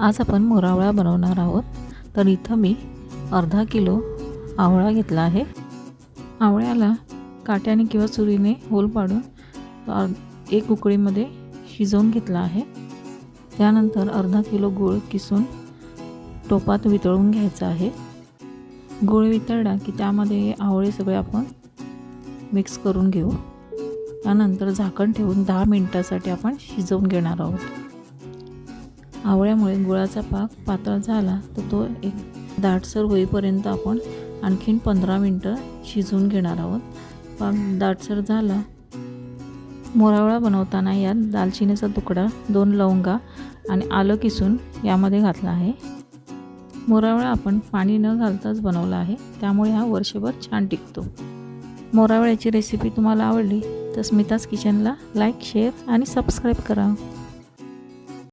आज आपण मोरावळा बनवणार आहोत। तर इथं मी अर्धा किलो आवळा घेतला आहे। आवळ्याला काट्याने किंवा सुरीने होल पाडून एक उकळीमध्ये शिजवून घेतला आहे। त्यानंतर अर्धा किलो गूळ किसून टोपात वितळून घ्यायचा आहे। गूळ वितळला की त्यामध्ये आवळे सगळे आपण मिक्स करून घेऊ। त्यानंतर झाकण ठेवून 10 मिनिटांसाठी आपण शिजवून घेणार आहोत। आवळ्यामुळे गुळाचा पाक पातळ झाला तर तो एक दाटसर होईपर्यंत आपण आणखीन 15 मिनिटं शिजवून घेणार आहोत। पाक दाटसर झाला। मोरावळा बनवताना यात दालचिनीचा तुकडा, 2 लवंगा आणि आलं किसून यामध्ये घातला आहे। मोरावळा आपण पाणी न घालताच बनवला आहे, त्यामुळे हा वर्षभर छान टिकतो। मोरावळ्याची रेसिपी तुम्हाला आवडली तर स्मिताज किचनला लाईक, शेअर आणि सबस्क्राईब करा।